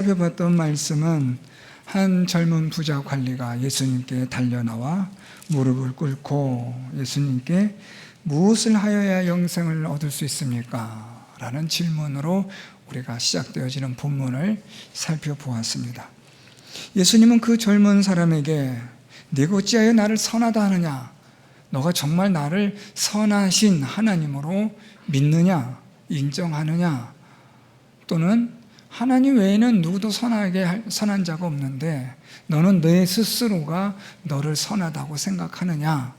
살펴봤던 말씀은 한 젊은 부자 관리가 예수님께 달려나와 무릎을 꿇고 예수님께 무엇을 하여야 영생을 얻을 수 있습니까? 라는 질문으로 우리가 시작되어지는 본문을 살펴보았습니다. 예수님은 그 젊은 사람에게 네가 어찌하여 나를 선하다 하느냐? 너가 정말 나를 선하신 하나님으로 믿느냐? 인정하느냐? 또는 하나님 외에는 누구도 선한 자가 없는데 너는 내 스스로가 너를 선하다고 생각하느냐?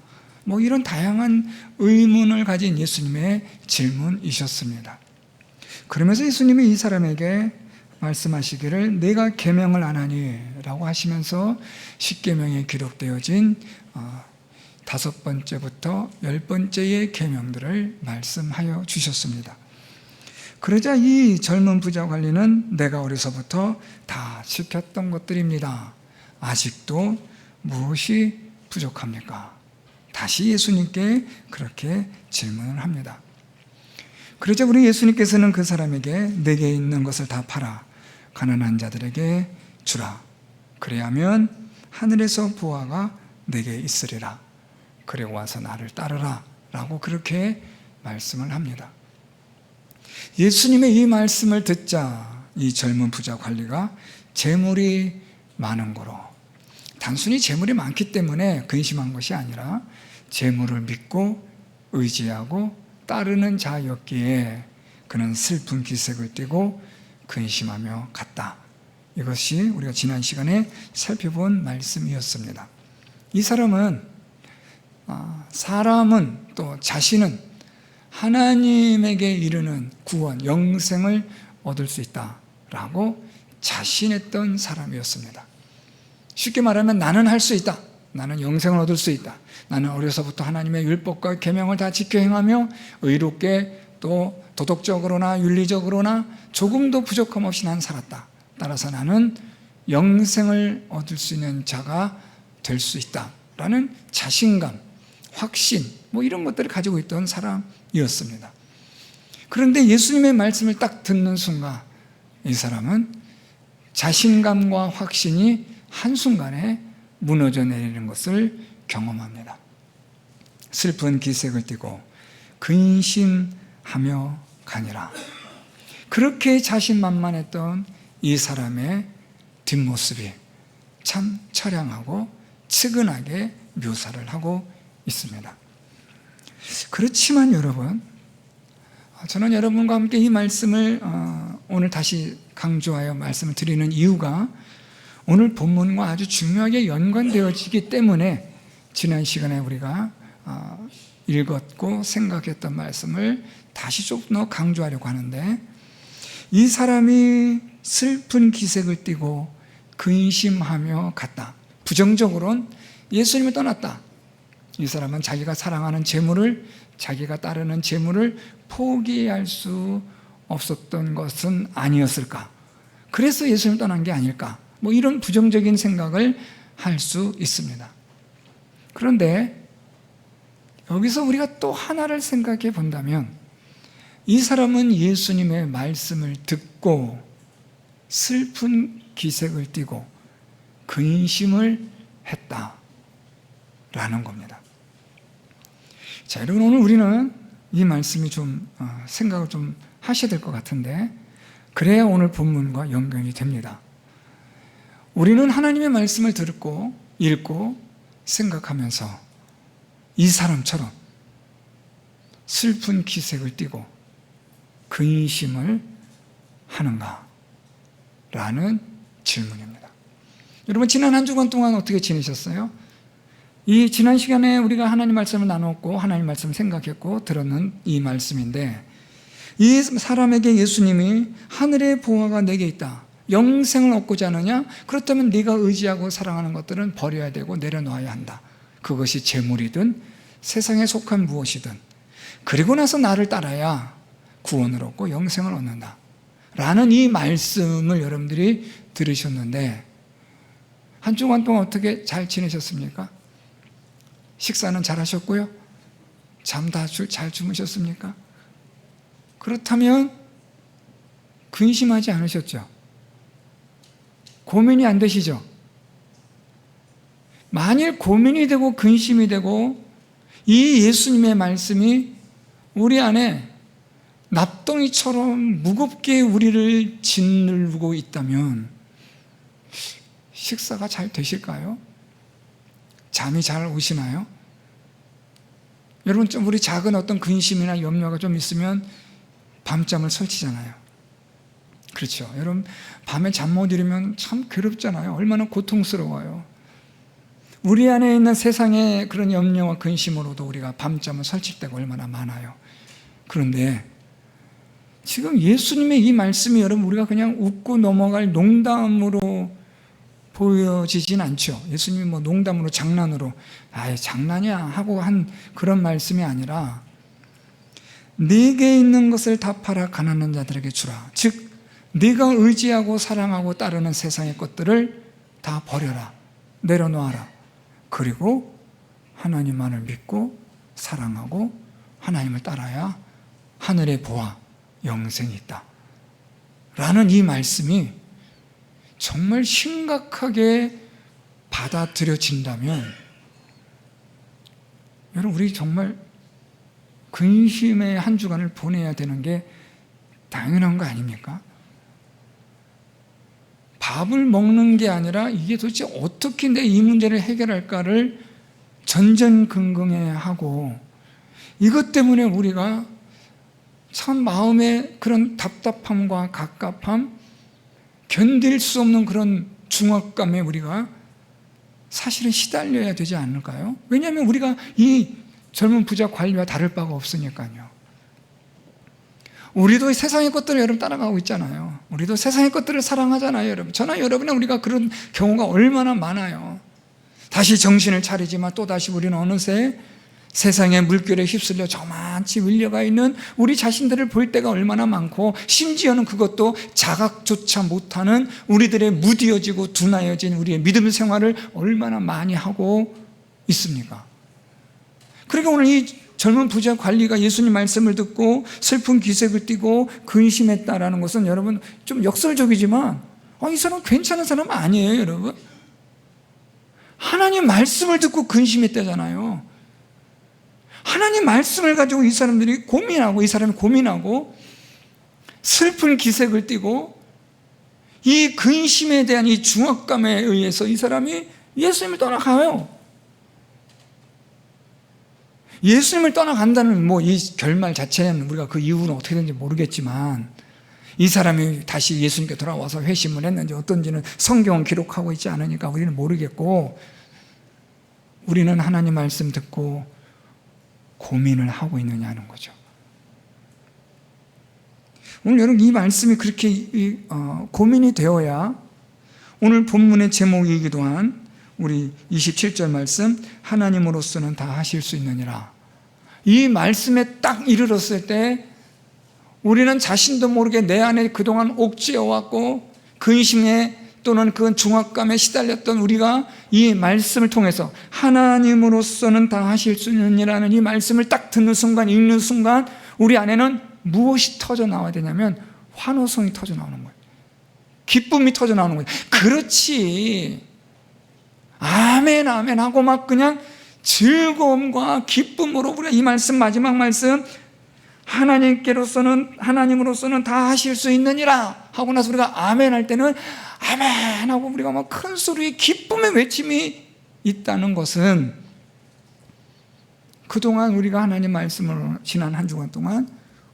이런 다양한 의문을 가진 예수님의 질문이셨습니다. 그러면서 예수님이 이 사람에게 말씀하시기를 내가 계명을 안 하니 라고 하시면서 십계명에 기록되어진 5번째부터 10번째의 계명들을 말씀하여 주셨습니다. 그러자 이 젊은 부자 관리는 내가 어려서부터 다 지켰던 것들입니다. 아직도 무엇이 부족합니까? 다시 예수님께 그렇게 질문을 합니다. 그러자 우리 예수님께서는 그 사람에게 내게 있는 것을 다 팔아 가난한 자들에게 주라. 그래야면 하늘에서 보화가 내게 있으리라. 그리고 와서 나를 따르라. 라고 그렇게 말씀을 합니다. 예수님의 이 말씀을 듣자 이 젊은 부자 관리가 재물이 많은 거로, 단순히 재물이 많기 때문에 근심한 것이 아니라 재물을 믿고 의지하고 따르는 자였기에 그는 슬픈 기색을 띠고 근심하며 갔다. 이것이 우리가 지난 시간에 살펴본 말씀이었습니다. 이 사람은 또 자신은 하나님에게 이르는 구원, 영생을 얻을 수 있다라고 자신했던 사람이었습니다. 쉽게 말하면 나는 할 수 있다. 나는 영생을 얻을 수 있다. 나는 어려서부터 하나님의 율법과 계명을 다 지켜 행하며 의롭게 또 도덕적으로나 윤리적으로나 조금도 부족함 없이 난 살았다. 따라서 나는 영생을 얻을 수 있는 자가 될 수 있다라는 자신감, 확신 이런 것들을 가지고 있던 사람이었습니다. 그런데 예수님의 말씀을 딱 듣는 순간 이 사람은 자신감과 확신이 한순간에 무너져 내리는 것을 경험합니다. 슬픈 기색을 띠고 근심하며 가니라. 그렇게 자신만만했던 이 사람의 뒷모습이 참 처량하고 측은하게 묘사를 하고 있습니다. 그렇지만 여러분, 저는 여러분과 함께 이 말씀을 오늘 다시 강조하여 말씀을 드리는 이유가 오늘 본문과 아주 중요하게 연관되어지기 때문에 지난 시간에 우리가 읽었고 생각했던 말씀을 다시 조금 더 강조하려고 하는데, 이 사람이 슬픈 기색을 띠고 근심하며 갔다. 부정적으로는 예수님을 떠났다. 이 사람은 자기가 사랑하는 재물을, 자기가 따르는 재물을 포기할 수 없었던 것은 아니었을까? 그래서 예수님을 떠난 게 아닐까? 이런 부정적인 생각을 할 수 있습니다. 그런데 여기서 우리가 또 하나를 생각해 본다면, 이 사람은 예수님의 말씀을 듣고 슬픈 기색을 띠고 근심을 했다라는 겁니다. 자, 여러분, 오늘 우리는 이 말씀이 좀 생각을 좀 하셔야 될 것 같은데, 그래야 오늘 본문과 연결이 됩니다. 우리는 하나님의 말씀을 듣고 읽고 생각하면서 이 사람처럼 슬픈 기색을 띠고 근심을 하는가? 라는 질문입니다. 여러분, 지난 한 주간 동안 어떻게 지내셨어요? 이 지난 시간에 우리가 하나님 말씀을 나눴고 하나님 말씀을 생각했고 들었는 이 말씀인데, 이 사람에게 예수님이 하늘의 보화가 내게 있다, 영생을 얻고자 하느냐? 그렇다면 네가 의지하고 사랑하는 것들은 버려야 되고 내려놓아야 한다. 그것이 재물이든 세상에 속한 무엇이든, 그리고 나서 나를 따라야 구원을 얻고 영생을 얻는다 라는 이 말씀을 여러분들이 들으셨는데, 한 주간 동안 어떻게 잘 지내셨습니까? 식사는 잘 하셨고요? 잠 다 잘 주무셨습니까? 그렇다면 근심하지 않으셨죠? 고민이 안 되시죠? 만일 고민이 되고 근심이 되고 이 예수님의 말씀이 우리 안에 납덩이처럼 무겁게 우리를 짓누르고 있다면 식사가 잘 되실까요? 잠이 잘 오시나요? 여러분, 좀 우리 작은 어떤 근심이나 염려가 좀 있으면 밤잠을 설치잖아요. 그렇죠. 여러분, 밤에 잠 못 이루면 참 괴롭잖아요. 얼마나 고통스러워요. 우리 안에 있는 세상의 그런 염려와 근심으로도 우리가 밤잠을 설칠 때가 얼마나 많아요. 그런데 지금 예수님의 이 말씀이 여러분 우리가 그냥 웃고 넘어갈 농담으로 보여지진 않죠. 예수님이 뭐 농담으로 장난으로 장난이야 하고 한 그런 말씀이 아니라 네게 있는 것을 다 팔아 가난한 자들에게 주라. 즉 네가 의지하고 사랑하고 따르는 세상의 것들을 다 버려라. 내려놓아라. 그리고 하나님만을 믿고 사랑하고 하나님을 따라야 하늘의 보화 영생이 있다 라는 이 말씀이 정말 심각하게 받아들여진다면 여러분, 우리 정말 근심의 한 주간을 보내야 되는 게 당연한 거 아닙니까? 밥을 먹는 게 아니라 이게 도대체 어떻게 내 이 문제를 해결할까를 전전긍긍해하고, 이것 때문에 우리가 참 마음의 그런 답답함과 갑갑함, 견딜 수 없는 그런 중압감에 우리가 사실은 시달려야 되지 않을까요? 왜냐하면 우리가 이 젊은 부자 관리와 다를 바가 없으니까요. 우리도 세상의 것들을 여러분 따라가고 있잖아요. 우리도 세상의 것들을 사랑하잖아요, 여러분. 저나 여러분은 우리가 그런 경우가 얼마나 많아요. 다시 정신을 차리지만 또다시 우리는 어느새 세상의 물결에 휩쓸려 저만치 밀려가 있는 우리 자신들을 볼 때가 얼마나 많고, 심지어는 그것도 자각조차 못하는 우리들의 무디어지고 둔하여진 우리의 믿음 생활을 얼마나 많이 하고 있습니까? 그러니까 오늘 이 젊은 부자 관리가 예수님 말씀을 듣고 슬픈 기색을 띠고 근심했다라는 것은 여러분 좀 역설적이지만 이 사람 괜찮은 사람 아니에요, 여러분. 하나님 말씀을 듣고 근심했다잖아요. 하나님 말씀을 가지고 이 사람이 고민하고 슬픈 기색을 띠고 이 근심에 대한 이 중압감에 의해서 이 사람이 예수님을 떠나가요. 예수님을 떠나간다는 이 결말 자체는 우리가 그 이유는 어떻게 되는지 모르겠지만, 이 사람이 다시 예수님께 돌아와서 회심을 했는지 어떤지는 성경은 기록하고 있지 않으니까 우리는 모르겠고, 우리는 하나님 말씀 듣고 고민을 하고 있느냐는 거죠. 오늘 여러분 이 말씀이 그렇게 고민이 되어야 오늘 본문의 제목이기도 한 우리 27절 말씀, 하나님으로서는 다 하실 수 있느니라. 이 말씀에 딱 이르렀을 때 우리는 자신도 모르게 내 안에 그동안 옥죄어왔고 근심에 또는 그 중압감에 시달렸던 우리가 이 말씀을 통해서 하나님으로서는 다 하실 수 있느니라는 이 말씀을 딱 듣는 순간, 읽는 순간 우리 안에는 무엇이 터져 나와야 되냐면 환호성이 터져 나오는 거예요. 기쁨이 터져 나오는 거예요. 그렇지, 아멘 아멘 하고 막 그냥 즐거움과 기쁨으로 우리가 이 말씀, 마지막 말씀, 하나님으로서는 다 하실 수 있느니라 하고 나서 우리가 아멘 할 때는 아멘 하고 우리가 막 큰 소리의 기쁨의 외침이 있다는 것은 그동안 우리가 하나님 말씀을 지난 한 주간 동안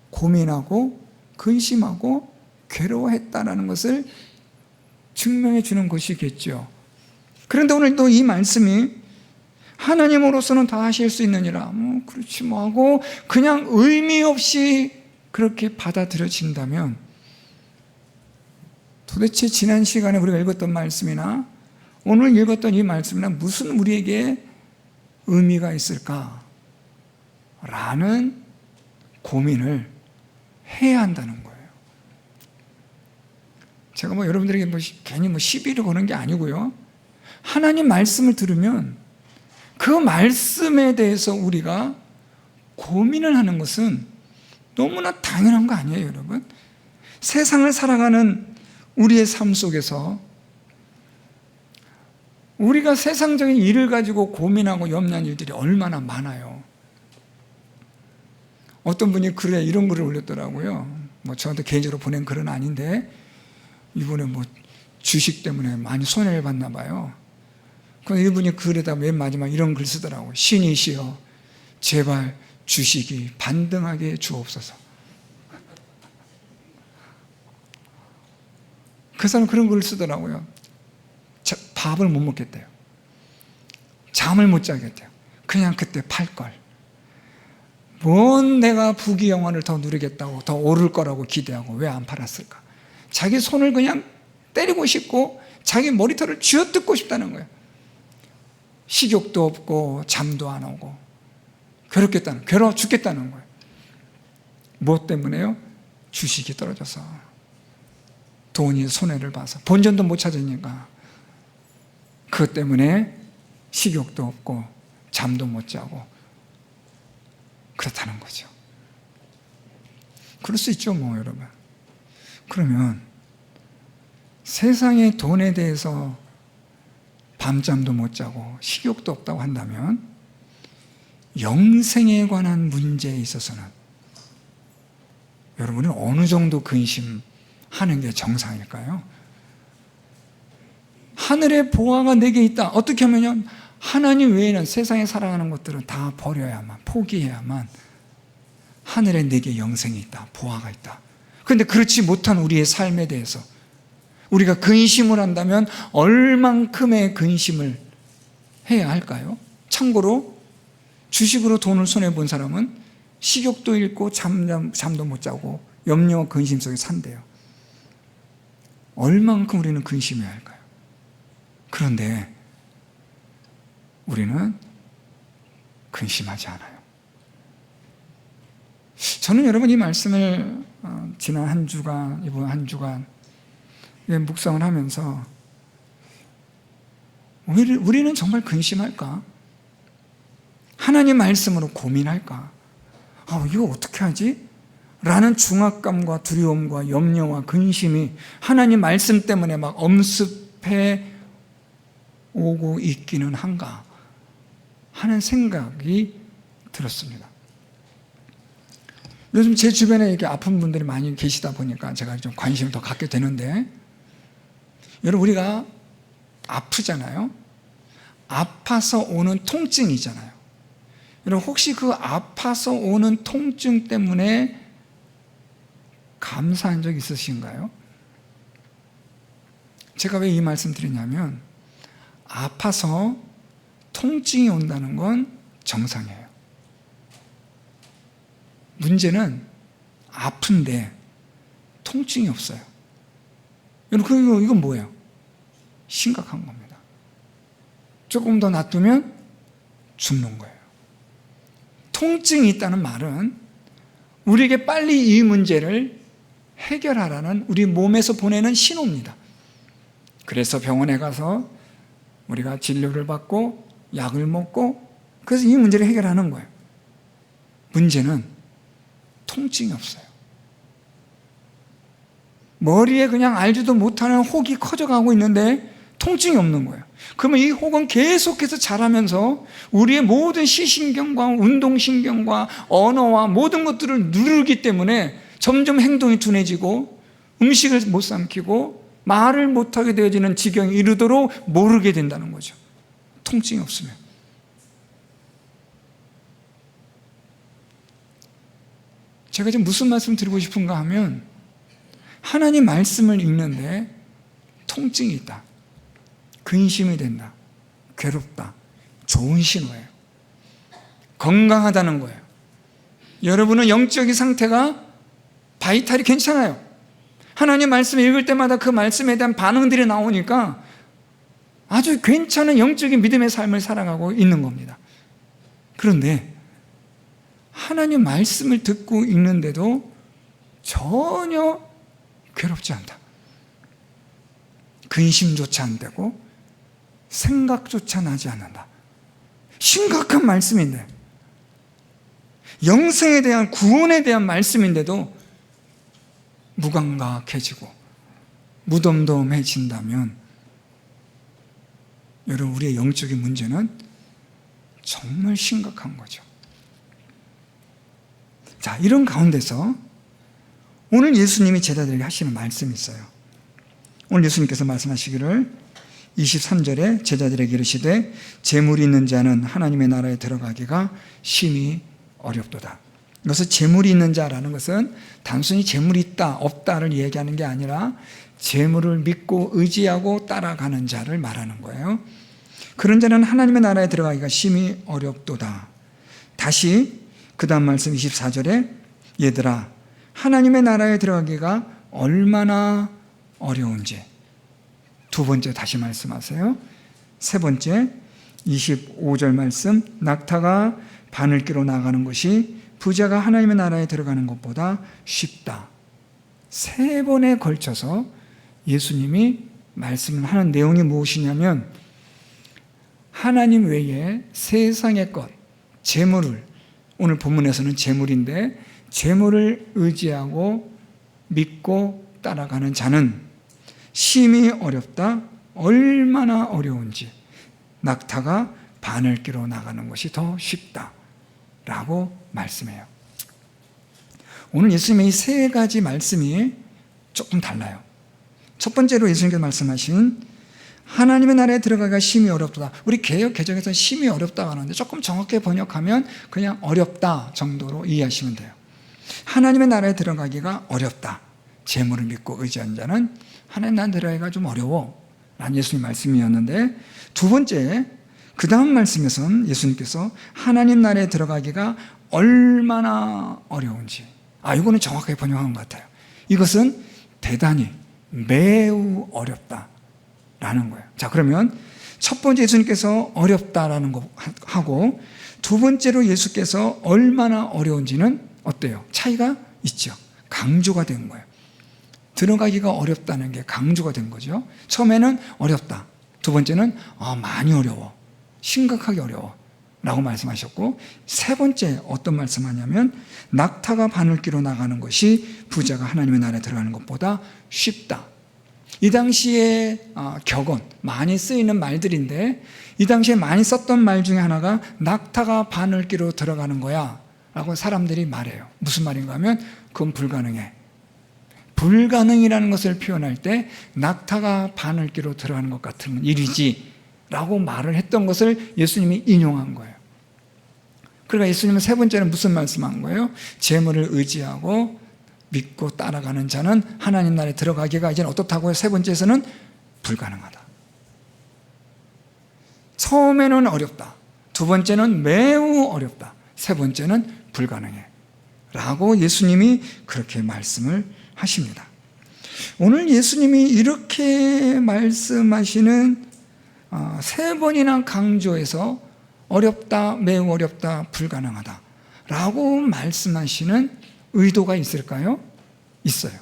고민하고 근심하고 괴로워했다는 것을 증명해 주는 것이겠죠. 그런데 오늘도 이 말씀이 하나님으로서는 다 하실 수 있느니라, 그렇지 뭐 하고 그냥 의미 없이 그렇게 받아들여진다면 도대체 지난 시간에 우리가 읽었던 말씀이나 오늘 읽었던 이 말씀이나 무슨 우리에게 의미가 있을까? 라는 고민을 해야 한다는 거예요. 제가 여러분들에게 괜히 시비를 거는 게 아니고요. 하나님 말씀을 들으면 그 말씀에 대해서 우리가 고민을 하는 것은 너무나 당연한 거 아니에요, 여러분? 세상을 살아가는 우리의 삶 속에서 우리가 세상적인 일을 가지고 고민하고 염려한 일들이 얼마나 많아요. 어떤 분이 글에 이런 글을 올렸더라고요. 저한테 개인적으로 보낸 글은 아닌데, 이번에 주식 때문에 많이 손해를 봤나 봐요. 그런데 이분이 글에다 맨 마지막 이런 글 쓰더라고요. 신이시여, 제발 주식이 반등하게 주옵소서. 그 사람 그런 글을 쓰더라고요. 밥을 못 먹겠대요. 잠을 못 자겠대요. 그냥 그때 팔걸. 뭔 내가 부귀영화를 더 누리겠다고, 더 오를 거라고 기대하고 왜 안 팔았을까? 자기 손을 그냥 때리고 싶고 자기 머리털을 쥐어뜯고 싶다는 거예요. 식욕도 없고 잠도 안 오고 괴로워 죽겠다는 거예요. 무엇 때문에요? 주식이 떨어져서, 돈이 손해를 봐서, 본전도 못 찾으니까 그것 때문에 식욕도 없고 잠도 못 자고 그렇다는 거죠. 그럴 수 있죠, 여러분. 그러면 세상의 돈에 대해서 밤잠도 못 자고 식욕도 없다고 한다면 영생에 관한 문제에 있어서는 여러분은 어느 정도 근심하는 게 정상일까요? 하늘의 보화가 내게 있다. 어떻게 하면요? 하나님 외에는 세상에 살아가는 것들은 다 버려야만, 포기해야만 하늘에 내게 영생이 있다, 보화가 있다. 그런데 그렇지 못한 우리의 삶에 대해서 우리가 근심을 한다면 얼만큼의 근심을 해야 할까요? 참고로 주식으로 돈을 손해본 사람은 식욕도 잃고 잠도 못 자고 염려와 근심 속에 산대요. 얼만큼 우리는 근심해야 할까요? 그런데 우리는 근심하지 않아요. 저는 여러분 이 말씀을 지난 한 주간, 이번 한 주간 묵상을 하면서 우리는 정말 근심할까? 하나님 말씀으로 고민할까? 이거 어떻게 하지? 라는 중압감과 두려움과 염려와 근심이 하나님 말씀 때문에 막 엄습해 오고 있기는 한가 하는 생각이 들었습니다. 요즘 제 주변에 이렇게 아픈 분들이 많이 계시다 보니까 제가 좀 관심을 더 갖게 되는데, 여러분 우리가 아프잖아요. 아파서 오는 통증이잖아요. 여러분 혹시 그 아파서 오는 통증 때문에 감사한 적 있으신가요? 제가 왜 이 말씀 드리냐면, 아파서 통증이 온다는 건 정상이에요. 문제는 아픈데 통증이 없어요. 여러분 이건 뭐예요? 심각한 겁니다. 조금 더 놔두면 죽는 거예요. 통증이 있다는 말은 우리에게 빨리 이 문제를 해결하라는 우리 몸에서 보내는 신호입니다. 그래서 병원에 가서 우리가 진료를 받고 약을 먹고 그래서 이 문제를 해결하는 거예요. 문제는 통증이 없어요. 머리에 그냥 알지도 못하는 혹이 커져가고 있는데 통증이 없는 거예요. 그러면 이 혹은 계속해서 자라면서 우리의 모든 시신경과 운동신경과 언어와 모든 것들을 누르기 때문에 점점 행동이 둔해지고 음식을 못 삼키고 말을 못하게 되어지는 지경에 이르도록 모르게 된다는 거죠. 통증이 없으면. 제가 지금 무슨 말씀 드리고 싶은가 하면, 하나님 말씀을 읽는데 통증이 있다, 근심이 된다, 괴롭다, 좋은 신호예요. 건강하다는 거예요. 여러분은 영적인 상태가 바이탈이 괜찮아요. 하나님 말씀을 읽을 때마다 그 말씀에 대한 반응들이 나오니까 아주 괜찮은 영적인 믿음의 삶을 살아가고 있는 겁니다. 그런데 하나님 말씀을 듣고 읽는데도 전혀 괴롭지 않다, 근심조차 안 되고 생각조차 나지 않는다. 심각한 말씀인데, 영생에 대한, 구원에 대한 말씀인데도 무감각해지고 무덤덤해진다면 여러분, 우리의 영적인 문제는 정말 심각한 거죠. 자, 이런 가운데서 오늘 예수님이 제자들에게 하시는 말씀이 있어요. 오늘 예수님께서 말씀하시기를 23절에 제자들에게 이르시되 재물이 있는 자는 하나님의 나라에 들어가기가 심히 어렵도다. 이것은 재물이 있는 자라는 것은 단순히 재물이 있다 없다를 얘기하는 게 아니라 재물을 믿고 의지하고 따라가는 자를 말하는 거예요. 그런 자는 하나님의 나라에 들어가기가 심히 어렵도다. 다시 그 다음 말씀 24절에 얘들아 하나님의 나라에 들어가기가 얼마나 어려운지. 두 번째 다시 말씀하세요. 세 번째 25절 말씀 낙타가 바늘기로 나가는 것이 부자가 하나님의 나라에 들어가는 것보다 쉽다. 세 번에 걸쳐서 예수님이 말씀을 하는 내용이 무엇이냐면 하나님 외에 세상의 것, 재물을, 오늘 본문에서는 재물인데 재물을 의지하고 믿고 따라가는 자는 심히 어렵다. 얼마나 어려운지. 낙타가 바늘기로 나가는 것이 더 쉽다 라고 말씀해요. 오늘 예수님의 이 세 가지 말씀이 조금 달라요. 첫 번째로 예수님께서 말씀하신 하나님의 나라에 들어가기가 심히 어렵다. 우리 개역 개정에서는 심히 어렵다고 하는데 조금 정확하게 번역하면 그냥 어렵다 정도로 이해하시면 돼요. 하나님의 나라에 들어가기가 어렵다. 재물을 믿고 의지한 자는 하나님 나라에 들어가기가 좀 어려워 라는 예수님 말씀이었는데, 두 번째 그 다음 말씀에서는 예수님께서 하나님 나라에 들어가기가 얼마나 어려운지, 이거는 정확하게 번역한 것 같아요. 이것은 대단히 매우 어렵다라는 거예요. 자, 그러면 첫 번째 예수님께서 어렵다라는 거 하고 두 번째로 예수께서 얼마나 어려운지는 어때요? 차이가 있죠. 강조가 된 거예요. 들어가기가 어렵다는 게 강조가 된 거죠. 처음에는 어렵다. 두 번째는 많이 어려워. 심각하게 어려워 라고 말씀하셨고, 세 번째 어떤 말씀하냐면 낙타가 바늘기로 나가는 것이 부자가 하나님의 나라에 들어가는 것보다 쉽다. 이 당시에 격언, 많이 쓰이는 말들인데 이 당시에 많이 썼던 말 중에 하나가 낙타가 바늘기로 들어가는 거야 라고 사람들이 말해요. 무슨 말인가 하면 그건 불가능해. 불가능이라는 것을 표현할 때 낙타가 바늘기로 들어가는 것 같은 일이지 라고 말을 했던 것을 예수님이 인용한 거예요. 그러니까 예수님은 세 번째는 무슨 말씀한 거예요? 재물을 의지하고 믿고 따라가는 자는 하나님 나라에 들어가기가 이제는 어떻다고요? 세 번째에서는 불가능하다. 처음에는 어렵다. 두 번째는 매우 어렵다. 세 번째는 불가능해 라고 예수님이 그렇게 말씀을 하십니다. 오늘 예수님이 이렇게 말씀하시는 세 번이나 강조해서 어렵다, 매우 어렵다, 불가능하다 라고 말씀하시는 의도가 있을까요? 있어요.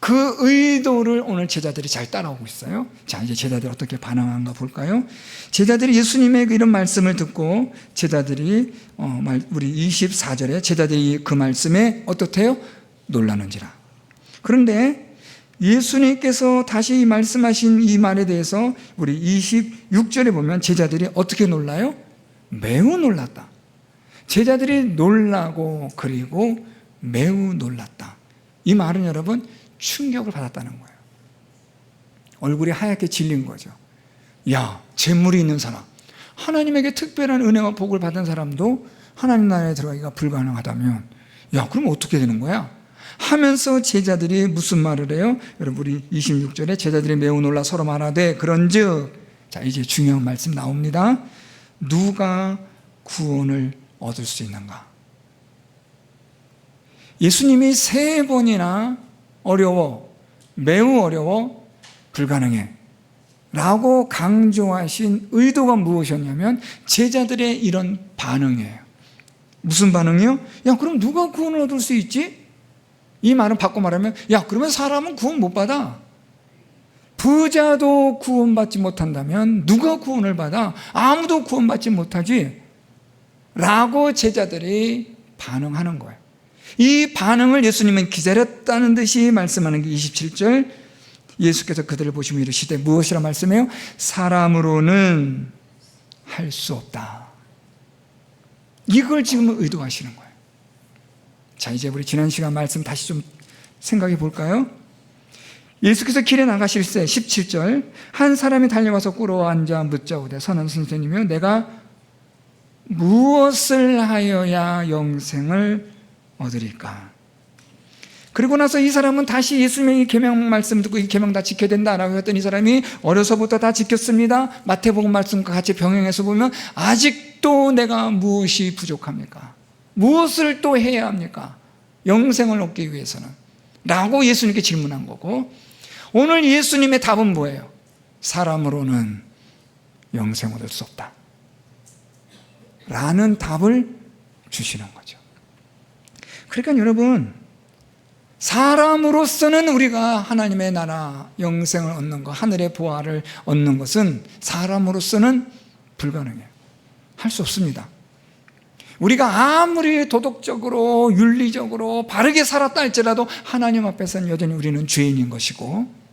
그 의도를 오늘 제자들이 잘 따라오고 있어요. 자, 이제 제자들이 어떻게 반응한가 볼까요? 제자들이 예수님의 이런 말씀을 듣고 제자들이 우리 24절에 제자들이 그 말씀에 어떻대요? 놀라는지라. 그런데 예수님께서 다시 말씀하신 이 말에 대해서 우리 26절에 보면 제자들이 어떻게 놀라요? 매우 놀랐다. 제자들이 놀라고 그리고 매우 놀랐다. 이 말은 여러분 충격을 받았다는 거예요. 얼굴이 하얗게 질린 거죠. 야, 재물이 있는 사람, 하나님에게 특별한 은혜와 복을 받은 사람도 하나님 나라에 들어가기가 불가능하다면 야, 그럼 어떻게 되는 거야? 하면서 제자들이 무슨 말을 해요? 여러분 우리 26절에 제자들이 매우 놀라 서로 말하되 그런즉, 자 이제 중요한 말씀 나옵니다. 누가 구원을 얻을 수 있는가? 예수님이 세 번이나 어려워, 매우 어려워, 불가능해 라고 강조하신 의도가 무엇이었냐면 제자들의 이런 반응이에요. 무슨 반응이요? 야, 그럼 누가 구원을 얻을 수 있지? 이 말은 바꿔 말하면 야, 그러면 사람은 구원 못 받아. 부자도 구원받지 못한다면 누가 구원을 받아? 아무도 구원받지 못하지 라고 제자들이 반응하는 거예요. 이 반응을 예수님은 기다렸다는 듯이 말씀하는 게 27절 예수께서 그들을 보시며 이르시되 무엇이라 말씀해요? 사람으로는 할 수 없다. 이걸 지금 의도하시는 거예요. 자, 이제 우리 지난 시간 말씀 다시 좀 생각해 볼까요? 예수께서 길에 나가실새 17절 한 사람이 달려와서 꿇어 앉아 묻자오되 선한 선생님이여 내가 무엇을 하여야 영생을 얻으리까? 그리고 나서 이 사람은 다시 예수님의 계명 말씀 듣고 이 계명 다 지켜야 된다라고 했더니 이 사람이 어려서부터 다 지켰습니다. 마태복음 말씀과 같이 병행해서 보면 아직도 내가 무엇이 부족합니까? 무엇을 또 해야 합니까? 영생을 얻기 위해서는 라고 예수님께 질문한 거고, 오늘 예수님의 답은 뭐예요? 사람으로는 영생을 얻을 수 없다 라는 답을 주시는 거죠. 그러니까 여러분, 사람으로서는 우리가 하나님의 나라 영생을 얻는 것, 하늘의 보화를 얻는 것은 사람으로서는 불가능해요. 할 수 없습니다. 우리가 아무리 도덕적으로 윤리적으로 바르게 살았다 할지라도 하나님 앞에서는 여전히 우리는 죄인인 것이고,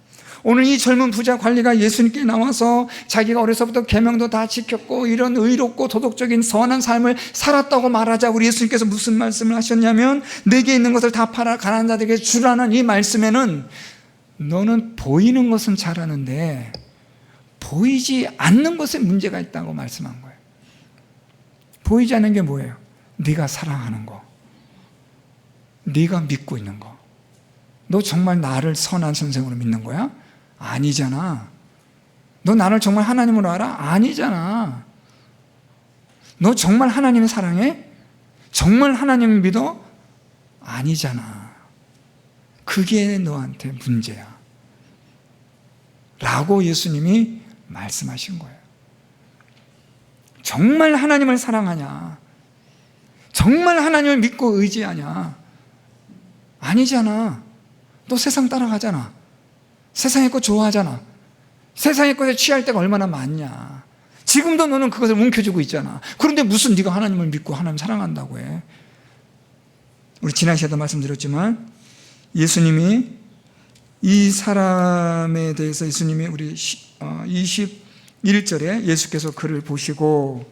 오늘 이 젊은 부자 관리가 예수님께 나와서 자기가 어려서부터 계명도 다 지켰고 이런 의롭고 도덕적인 선한 삶을 살았다고 말하자 우리 예수님께서 무슨 말씀을 하셨냐면, 내게 있는 것을 다 팔아 가난한 자들에게 주라는 이 말씀에는 너는 보이는 것은 잘하는데 보이지 않는 것에 문제가 있다고 말씀한 거예요. 보이지 않는 게 뭐예요? 네가 사랑하는 거, 네가 믿고 있는 거. 너 정말 나를 선한 선생으로 믿는 거야? 아니잖아. 너 나를 정말 하나님으로 알아? 아니잖아. 너 정말 하나님을 사랑해? 정말 하나님을 믿어? 아니잖아. 그게 너한테 문제야 라고 예수님이 말씀하신 거예요. 정말 하나님을 사랑하냐? 정말 하나님을 믿고 의지하냐? 아니잖아. 너 세상 따라가잖아. 세상의 것 좋아하잖아. 세상의 것에 취할 때가 얼마나 많냐. 지금도 너는 그것을 움켜쥐고 있잖아. 그런데 무슨 네가 하나님을 믿고 하나님 사랑한다고 해? 우리 지난 시간에도 말씀드렸지만 예수님이 이 사람에 대해서 예수님이 우리 21절에 예수께서 그를 보시고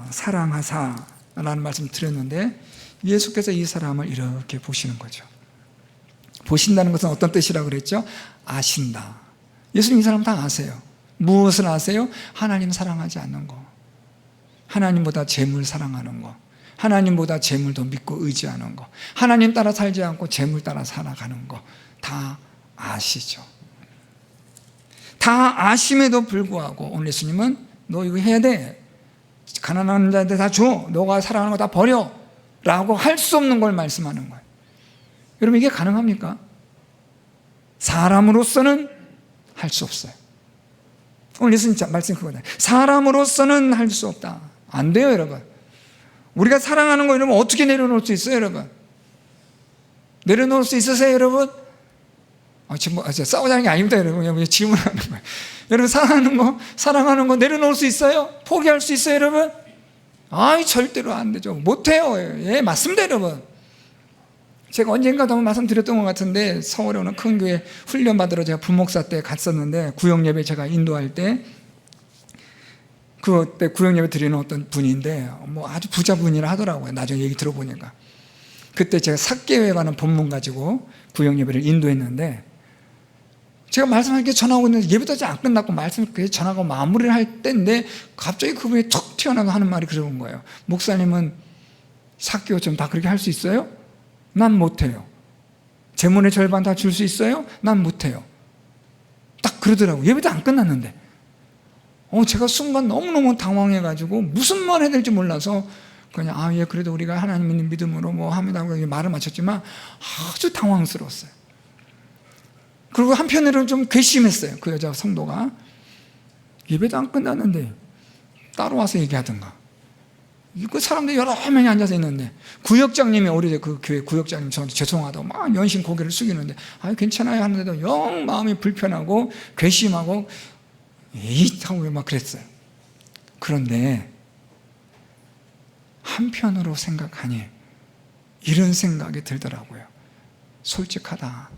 사랑하사라는 말씀 드렸는데, 예수께서 이 사람을 이렇게 보시는 거죠. 보신다는 것은 어떤 뜻이라고 그랬죠? 아신다. 예수님 이 사람 다 아세요. 무엇을 아세요? 하나님 사랑하지 않는 거, 하나님보다 재물 사랑하는 거, 하나님보다 재물 더 믿고 의지하는 거, 하나님 따라 살지 않고 재물 따라 살아가는 거 다 아시죠. 다 아심에도 불구하고 오늘 예수님은 너 이거 해야 돼, 가난한 자한테 다 줘, 너가 사랑하는 거 다 버려 라고 할 수 없는 걸 말씀하는 거예요. 여러분, 이게 가능합니까? 사람으로서는 할 수 없어요. 오늘 예수님 말씀 그거다. 사람으로서는 할 수 없다. 안 돼요, 여러분. 우리가 사랑하는 거 이러면 어떻게 내려놓을 수 있어요, 여러분? 내려놓을 수 있으세요, 여러분? 지금 싸우자는 게 아닙니다, 여러분. 그냥 질문하는 거예요. 여러분, 사랑하는 거 내려놓을 수 있어요? 포기할 수 있어요, 여러분? 절대로 안 되죠. 못해요. 예, 맞습니다, 여러분. 제가 언젠가도 한번 말씀드렸던 것 같은데, 서울에 오는 큰 교회 훈련 받으러 제가 부목사 때 갔었는데, 구역예배 제가 인도할 때, 그때 구역예배 드리는 어떤 분인데, 아주 부자분이라 하더라고요. 나중에 얘기 들어보니까. 그때 제가 사개회에 관한 본문 가지고 구역예배를 인도했는데, 제가 말씀하니까 전화하고 있는데 예배도 아직 안 끝났고 말씀을 전화하고 마무리를 할 때인데, 갑자기 그분이 툭 튀어나와서 하는 말이 그런 거예요. 목사님은 사개회처럼 다 그렇게 할 수 있어요? 난 못해요. 재물의 절반 다 줄 수 있어요? 난 못해요. 딱 그러더라고요. 예배도 안 끝났는데. 제가 순간 너무너무 당황해가지고 무슨 말 해야 될지 몰라서 그냥 예, 그래도 우리가 하나님 믿는 믿음으로 합니다 하고 말을 마쳤지만 아주 당황스러웠어요. 그리고 한편으로는 좀 괘씸했어요. 그 여자 성도가 예배도 안 끝났는데 따로 와서 얘기하던가. 그 사람들이 여러 명이 앉아서 있는데, 구역장님이 오래전 그 교회 구역장님 저한테 죄송하다고 막 연신 고개를 숙이는데, 괜찮아요 하는데도 영 마음이 불편하고 괘씸하고 하고 막 그랬어요. 그런데 한편으로 생각하니 이런 생각이 들더라고요. 솔직하다.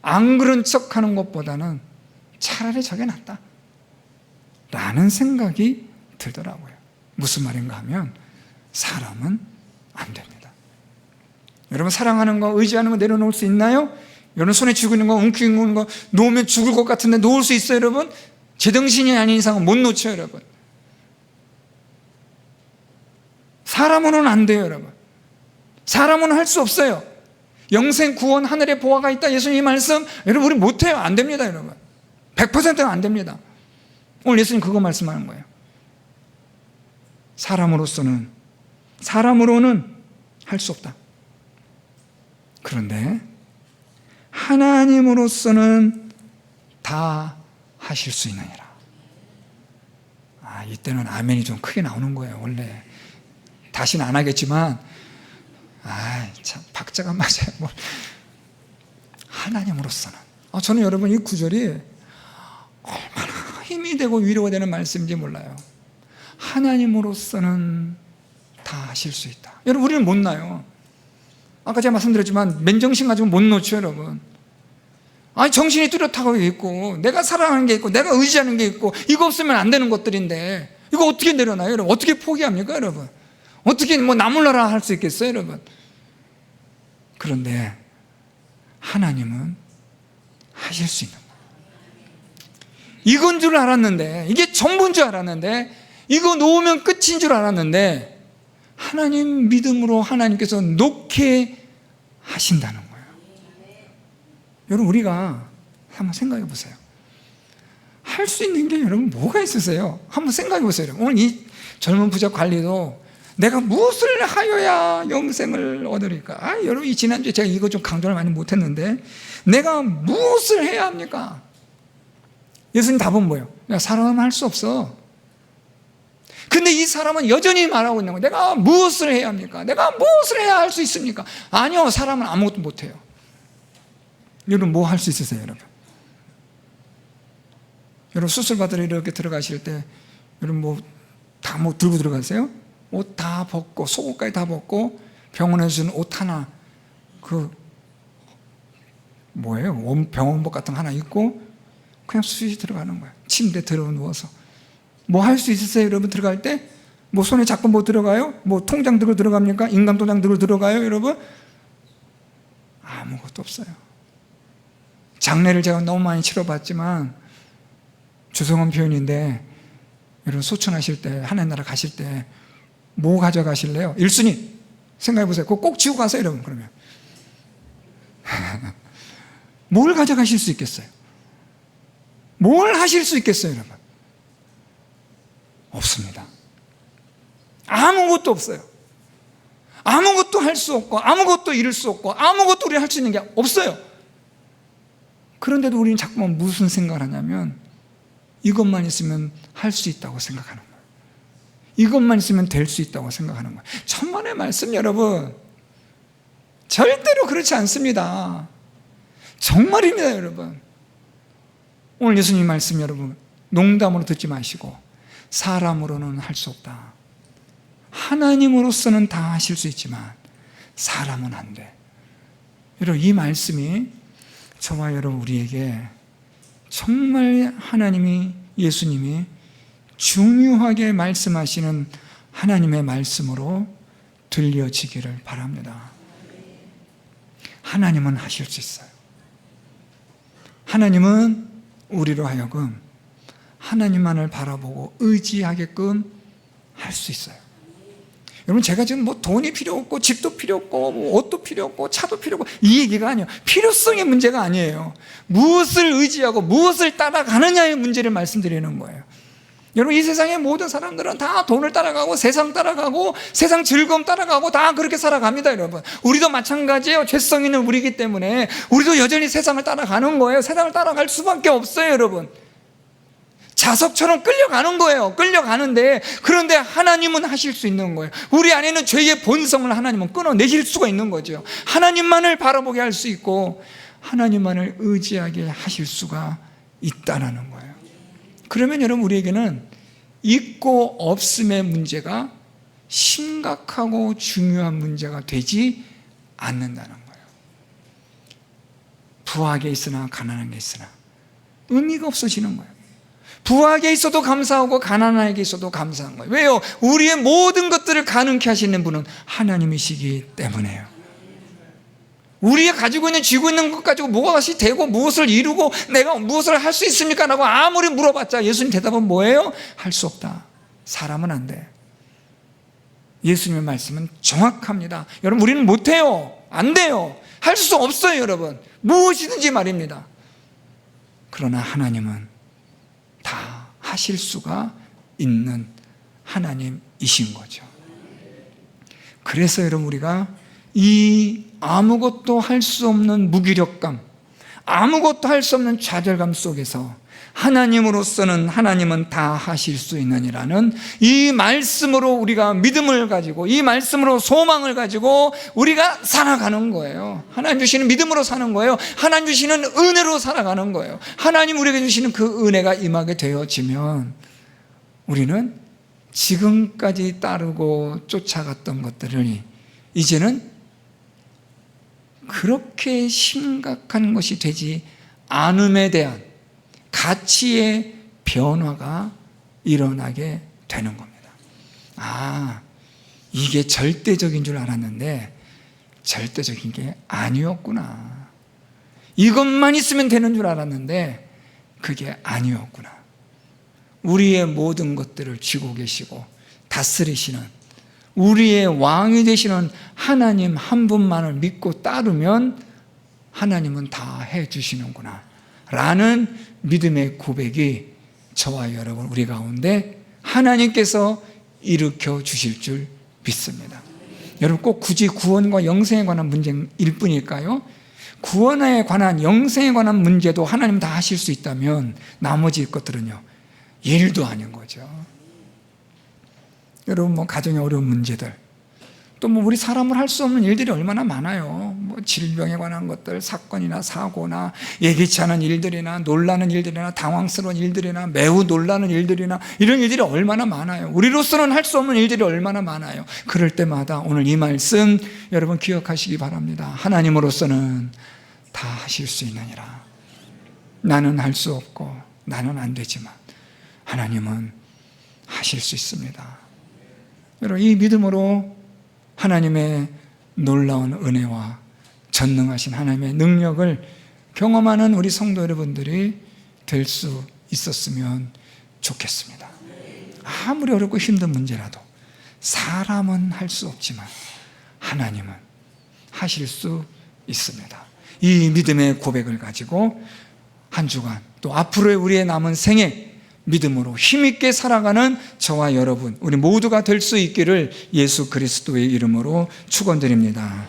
안 그런 척하는 것보다는 차라리 저게 낫다 라는 생각이 들더라고요. 무슨 말인가 하면 사람은 안 됩니다. 여러분, 사랑하는 거, 의지하는 거 내려놓을 수 있나요? 여러분, 손에 쥐고 있는 거, 움켜쥐고 있는 거 놓으면 죽을 것 같은데 놓을 수 있어요, 여러분? 제정신이 아닌 이상은 못 놓죠, 여러분. 사람으로는 안 돼요, 여러분. 사람으로는 할 수 없어요. 영생, 구원, 하늘의 보화가 있다, 예수님 말씀, 여러분, 우리 못해요. 안 됩니다, 여러분. 100%는 안 됩니다. 오늘 예수님 그거 말씀하는 거예요. 사람으로는 할 수 없다. 그런데 하나님으로서는 다 하실 수 있느니라. 이때는 아멘이 좀 크게 나오는 거예요. 원래 다시는 안 하겠지만 참 박자가 맞아요. 하나님으로서는, 저는 여러분 이 구절이 얼마나 힘이 되고 위로가 되는 말씀인지 몰라요. 하나님으로서는 다 하실 수 있다. 여러분, 우리는 못 나요. 아까 제가 말씀드렸지만 맨정신 가지고 못 놓죠, 여러분. 정신이 뚜렷하고 있고, 내가 사랑하는 게 있고, 내가 의지하는 게 있고, 이거 없으면 안 되는 것들인데 이거 어떻게 내려놔요, 여러분? 어떻게 포기합니까, 여러분? 어떻게 나몰라라 할 수 있겠어요, 여러분? 그런데 하나님은 하실 수 있는 거예요. 이건 줄 알았는데, 이게 전부인 줄 알았는데, 이거 놓으면 끝인 줄 알았는데, 하나님 믿음으로 하나님께서 놓게 하신다는 거예요. 여러분, 우리가 한번 생각해 보세요. 할 수 있는 게 여러분 뭐가 있으세요? 한번 생각해 보세요. 오늘 이 젊은 부자 관리도 내가 무엇을 하여야 영생을 얻으리까? 여러분, 이 지난주에 제가 이거 좀 강조를 많이 못했는데, 내가 무엇을 해야 합니까? 예수님 답은 뭐예요? 사람은 할 수 없어. 근데 이 사람은 여전히 말하고 있는 거예요. 내가 무엇을 해야 합니까? 내가 무엇을 해야 할 수 있습니까? 아니요, 사람은 아무것도 못해요. 여러분, 뭐 할 수 있으세요, 여러분? 여러분, 수술 받으러 이렇게 들어가실 때 여러분 다 들고 들어가세요? 옷 다 벗고, 속옷까지 다 벗고, 병원에서 주는 옷 하나, 병원복 같은 거 하나 입고 그냥 수술이 들어가는 거예요. 침대 들어 누워서. 뭐 할 수 있으세요, 여러분? 들어갈 때? 손에 자꾸 들어가요? 통장 들고 들어갑니까? 인감 통장 들고 들어가요, 여러분? 아무것도 없어요. 장례를 제가 너무 많이 치러봤지만, 죄송한 표현인데, 여러분 소천하실 때, 하나님 나라 가실 때 뭐 가져가실래요? 1순위 생각해 보세요. 그거 꼭 지고 가세요, 여러분. 그러면 뭘 가져가실 수 있겠어요? 뭘 하실 수 있겠어요, 여러분? 없습니다. 아무것도 없어요. 아무것도 할 수 없고, 아무것도 이룰 수 없고, 아무것도 우리 할 수 있는 게 없어요. 그런데도 우리는 자꾸만 무슨 생각을 하냐면, 이것만 있으면 할 수 있다고 생각하는 거예요. 이것만 있으면 될 수 있다고 생각하는 거예요. 천만의 말씀, 여러분. 절대로 그렇지 않습니다. 정말입니다, 여러분. 오늘 예수님 말씀, 여러분, 농담으로 듣지 마시고, 사람으로는 할 수 없다. 하나님으로서는 다 하실 수 있지만 사람은 안 돼. 여러분, 이 말씀이 저와 여러분 우리에게 정말 하나님이, 예수님이 중요하게 말씀하시는 하나님의 말씀으로 들려지기를 바랍니다. 하나님은 하실 수 있어요. 하나님은 우리로 하여금 하나님만을 바라보고 의지하게끔 할 수 있어요. 여러분, 제가 지금 돈이 필요 없고, 집도 필요 없고, 옷도 필요 없고, 차도 필요 없고, 이 얘기가 아니에요. 필요성의 문제가 아니에요. 무엇을 의지하고 무엇을 따라가느냐의 문제를 말씀드리는 거예요. 여러분, 이 세상의 모든 사람들은 다 돈을 따라가고, 세상 따라가고, 세상 즐거움 따라가고, 다 그렇게 살아갑니다, 여러분. 우리도 마찬가지예요. 죄성 있는 우리이기 때문에 우리도 여전히 세상을 따라가는 거예요. 세상을 따라갈 수밖에 없어요, 여러분. 자석처럼 끌려가는 거예요. 끌려가는데, 그런데 하나님은 하실 수 있는 거예요. 우리 안에는 죄의 본성을 하나님은 끊어내실 수가 있는 거죠. 하나님만을 바라보게 할 수 있고, 하나님만을 의지하게 하실 수가 있다는 거예요. 그러면 여러분, 우리에게는 있고 없음의 문제가 심각하고 중요한 문제가 되지 않는다는 거예요. 부하게 있으나 가난한 게 있으나 의미가 없어지는 거예요. 부하게 있어도 감사하고 가난하게 있어도 감사한 거예요. 왜요? 우리의 모든 것들을 가능케 하시는 분은 하나님이시기 때문에요. 우리가 가지고 있는 쥐고 있는 것 가지고 무엇이 되고 무엇을 이루고 내가 무엇을 할 수 있습니까? 라고 아무리 물어봤자 예수님 대답은 뭐예요? 할 수 없다. 사람은 안 돼. 예수님의 말씀은 정확합니다. 여러분, 우리는 못해요. 안 돼요. 할 수 없어요. 여러분, 무엇이든지 말입니다. 그러나 하나님은 다 하실 수가 있는 하나님이신 거죠. 그래서 여러분, 우리가 이 아무것도 할 수 없는 무기력감, 아무것도 할 수 없는 좌절감 속에서 하나님으로서는 하나님은 다 하실 수 있느니라는 이 말씀으로 우리가 믿음을 가지고, 이 말씀으로 소망을 가지고 우리가 살아가는 거예요. 하나님 주시는 믿음으로 사는 거예요. 하나님 주시는 은혜로 살아가는 거예요. 하나님 우리에게 주시는 그 은혜가 임하게 되어지면 우리는 지금까지 따르고 쫓아갔던 것들을 이제는 그렇게 심각한 것이 되지 않음에 대한 가치의 변화가 일어나게 되는 겁니다. 아, 이게 절대적인 줄 알았는데 절대적인 게 아니었구나. 이것만 있으면 되는 줄 알았는데 그게 아니었구나. 우리의 모든 것들을 쥐고 계시고 다스리시는 우리의 왕이 되시는 하나님 한 분만을 믿고 따르면 하나님은 다 해주시는구나 라는 믿음의 고백이 저와 여러분 우리 가운데 하나님께서 일으켜 주실 줄 믿습니다. 여러분, 꼭 굳이 구원과 영생에 관한 문제일 뿐일까요? 구원에 관한, 영생에 관한 문제도 하나님 다 하실 수 있다면 나머지 것들은요, 일도 아닌 거죠. 여러분, 뭐 가정의 어려운 문제들, 또 뭐 우리 사람을 할 수 없는 일들이 얼마나 많아요. 뭐 질병에 관한 것들, 사건이나 사고나 예기치 않은 일들이나 놀라는 일들이나 당황스러운 일들이나 매우 놀라는 일들이나 이런 일들이 얼마나 많아요. 우리로서는 할 수 없는 일들이 얼마나 많아요. 그럴 때마다 오늘 이 말씀 여러분 기억하시기 바랍니다. 하나님으로서는 다 하실 수 있느니라. 나는 할 수 없고 나는 안 되지만 하나님은 하실 수 있습니다. 여러분, 이 믿음으로 하나님의 놀라운 은혜와 전능하신 하나님의 능력을 경험하는 우리 성도 여러분들이 될 수 있었으면 좋겠습니다. 아무리 어렵고 힘든 문제라도 사람은 할 수 없지만 하나님은 하실 수 있습니다. 이 믿음의 고백을 가지고 한 주간 또 앞으로의 우리의 남은 생애 믿음으로 힘있게 살아가는 저와 여러분, 우리 모두가 될 수 있기를 예수 그리스도의 이름으로 축원드립니다.